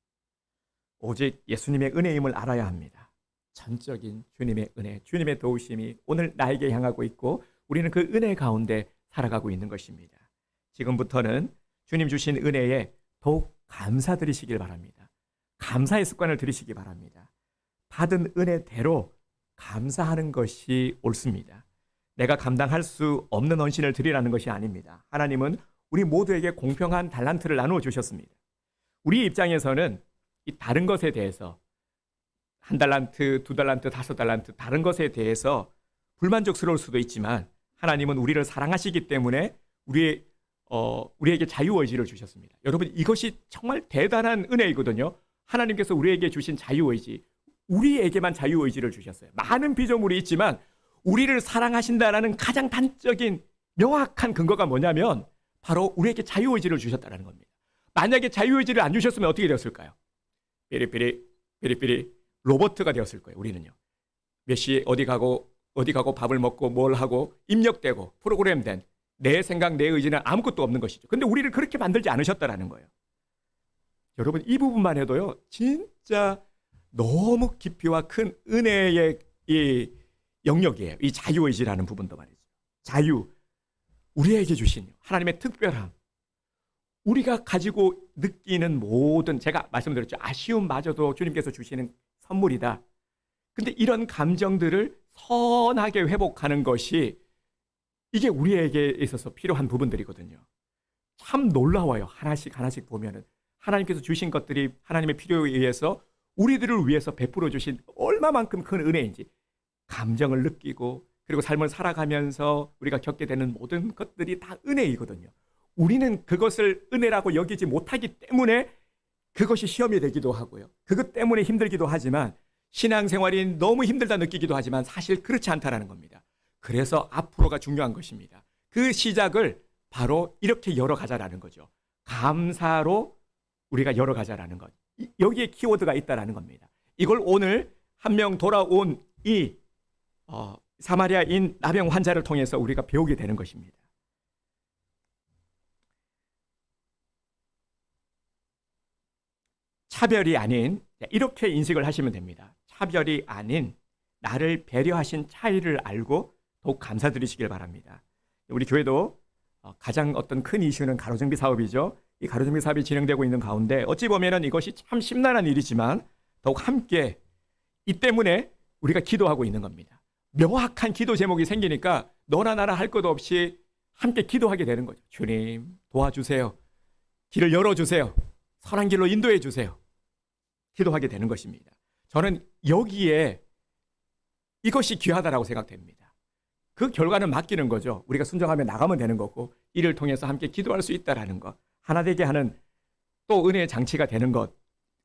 오직 예수님의 은혜임을 알아야 합니다. 전적인 주님의 은혜, 주님의 도우심이 오늘 나에게 향하고 있고 우리는 그 은혜 가운데 살아가고 있는 것입니다. 지금부터는 주님 주신 은혜에 더욱 감사드리시길 바랍니다. 감사의 습관을 들이시기 바랍니다. 받은 은혜대로 감사하는 것이 옳습니다. 내가 감당할 수 없는 헌신을 드리라는 것이 아닙니다. 하나님은 우리 모두에게 공평한 달란트를 나누어 주셨습니다. 우리 입장에서는 이 다른 것에 대해서 1달란트, 2달란트, 5달란트 다른 것에 대해서 불만족스러울 수도 있지만 하나님은 우리를 사랑하시기 때문에 우리에게 자유의지를 주셨습니다. 여러분 이것이 정말 대단한 은혜이거든요. 하나님께서 우리에게 주신 자유의지, 우리에게만 자유의지를 주셨어요. 많은 피조물이 있지만 우리를 사랑하신다라는 가장 단적인 명확한 근거가 뭐냐면 바로 우리에게 자유의지를 주셨다는 겁니다. 만약에 자유의지를 안 주셨으면 어떻게 되었을까요? 삐리삐리 로버트가 되었을 거예요. 우리는요. 몇 시에 어디 가고 밥을 먹고 뭘 하고 입력되고 프로그램된 내 생각, 내 의지는 아무것도 없는 것이죠. 근데 우리를 그렇게 만들지 않으셨다라는 거예요. 여러분 이 부분만 해도요. 진짜 너무 깊이와 큰 은혜의 이 영역이에요. 이 자유의지라는 부분도 말이죠. 자유, 우리에게 주신 하나님의 특별함, 우리가 가지고 느끼는 모든, 제가 말씀드렸죠. 아쉬움마저도 주님께서 주시는 선물이다. 근데 이런 감정들을 선하게 회복하는 것이 이게 우리에게 있어서 필요한 부분들이거든요. 참 놀라워요. 하나씩 보면은 하나님께서 주신 것들이 하나님의 필요에 의해서 우리들을 위해서 베풀어 주신 얼마만큼 큰 은혜인지 감정을 느끼고 그리고 삶을 살아가면서 우리가 겪게 되는 모든 것들이 다 은혜이거든요. 우리는 그것을 은혜라고 여기지 못하기 때문에 그것이 시험이 되기도 하고요. 그것 때문에 힘들기도 하지만 신앙생활이 너무 힘들다 느끼기도 하지만 사실 그렇지 않다라는 겁니다. 그래서 앞으로가 중요한 것입니다. 그 시작을 바로 이렇게 열어가자라는 거죠. 감사로 우리가 열어가자라는 것. 여기에 키워드가 있다라는 겁니다. 이걸 오늘 한 명 돌아온 이 사마리아인 나병 환자를 통해서 우리가 배우게 되는 것입니다. 차별이 아닌, 이렇게 인식을 하시면 됩니다. 차별이 아닌 나를 배려하신 차이를 알고 더욱 감사드리시길 바랍니다. 우리 교회도 가장 어떤 큰 이슈는 가로정비 사업이죠. 이 가로정비 사업이 진행되고 있는 가운데 어찌 보면은 이것이 참 심란한 일이지만 더욱 함께 이 때문에 우리가 기도하고 있는 겁니다. 명확한 기도 제목이 생기니까 너나 나나 할 것 없이 함께 기도하게 되는 거죠. 주님 도와주세요. 길을 열어주세요. 선한 길로 인도해 주세요. 기도하게 되는 것입니다. 저는 여기에 이것이 귀하다라고 생각됩니다. 그 결과는 맡기는 거죠. 우리가 순종하며 나가면 되는 거고 이를 통해서 함께 기도할 수 있다라는 것. 하나 되게 하는 또 은혜의 장치가 되는 것.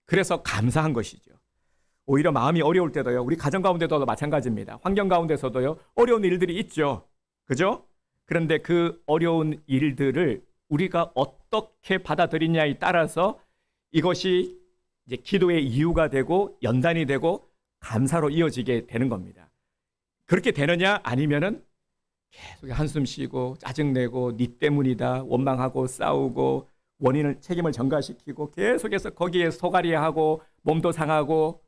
그래서 감사한 것이죠. 오히려 마음이 어려울 때도요. 우리 가정 가운데도 마찬가지입니다. 환경 가운데서도요. 어려운 일들이 있죠. 그죠? 그런데 그 어려운 일들을 우리가 어떻게 받아들이냐에 따라서 이것이 이제 기도의 이유가 되고 연단이 되고 감사로 이어지게 되는 겁니다. 그렇게 되느냐 아니면은 계속 한숨 쉬고 짜증내고 네 때문이다 원망하고 싸우고 원인을 책임을 전가시키고 계속해서 거기에 소갈이하고 몸도 상하고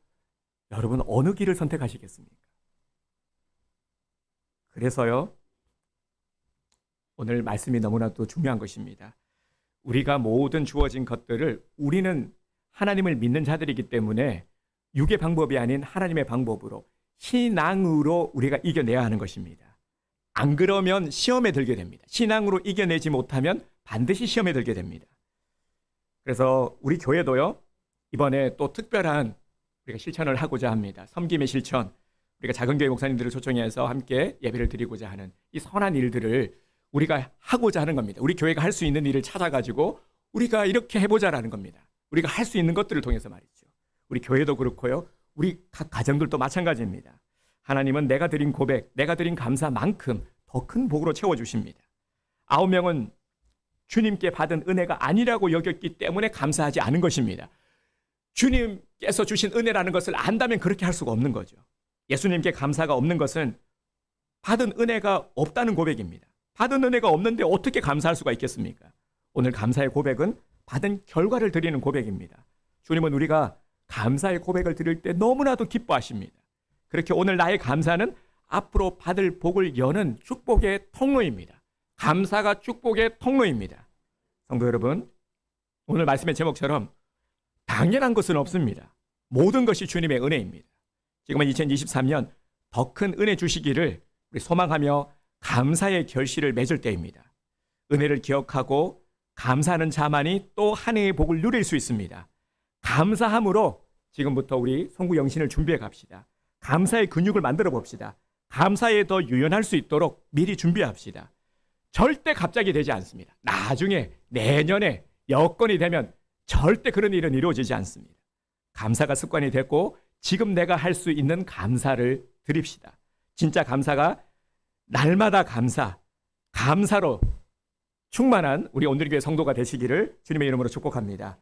여러분 어느 길을 선택하시겠습니까? 그래서요 오늘 말씀이 너무나도 중요한 것입니다. 우리가 모든 주어진 것들을 우리는 하나님을 믿는 자들이기 때문에 육의 방법이 아닌 하나님의 방법으로 신앙으로 우리가 이겨내야 하는 것입니다. 안 그러면 시험에 들게 됩니다. 신앙으로 이겨내지 못하면 반드시 시험에 들게 됩니다. 그래서 우리 교회도요 이번에 또 특별한 우리가 실천을 하고자 합니다. 섬김의 실천. 우리가 작은 교회 목사님들을 초청해서 함께 예배를 드리고자 하는 이 선한 일들을 우리가 하고자 하는 겁니다. 우리 교회가 할 수 있는 일을 찾아가지고 우리가 이렇게 해보자라는 겁니다. 우리가 할 수 있는 것들을 통해서 말이죠. 우리 교회도 그렇고요. 우리 각 가정들도 마찬가지입니다. 하나님은 내가 드린 고백, 내가 드린 감사만큼 더 큰 복으로 채워주십니다. 9명은 주님께 받은 은혜가 아니라고 여겼기 때문에 감사하지 않은 것입니다. 주님께서 주신 은혜라는 것을 안다면 그렇게 할 수가 없는 거죠. 예수님께 감사가 없는 것은 받은 은혜가 없다는 고백입니다. 받은 은혜가 없는데 어떻게 감사할 수가 있겠습니까? 오늘 감사의 고백은 받은 결과를 드리는 고백입니다. 주님은 우리가 감사의 고백을 드릴 때 너무나도 기뻐하십니다. 그렇게 오늘 나의 감사는 앞으로 받을 복을 여는 축복의 통로입니다. 감사가 축복의 통로입니다. 성도 여러분, 오늘 말씀의 제목처럼 당연한 것은 없습니다. 모든 것이 주님의 은혜입니다. 지금은 2023년 더 큰 은혜 주시기를 우리 소망하며 감사의 결실을 맺을 때입니다. 은혜를 기억하고 감사하는 자만이 또 한 해의 복을 누릴 수 있습니다. 감사함으로 지금부터 우리 송구 영신을 준비해 갑시다. 감사의 근육을 만들어 봅시다. 감사에 더 유연할 수 있도록 미리 준비합시다. 절대 갑자기 되지 않습니다. 나중에 내년에 여건이 되면 절대 그런 일은 이루어지지 않습니다. 감사가 습관이 됐고 지금 내가 할 수 있는 감사를 드립시다. 진짜 감사가 날마다 감사로 충만한 우리 온누리교회 성도가 되시기를 주님의 이름으로 축복합니다.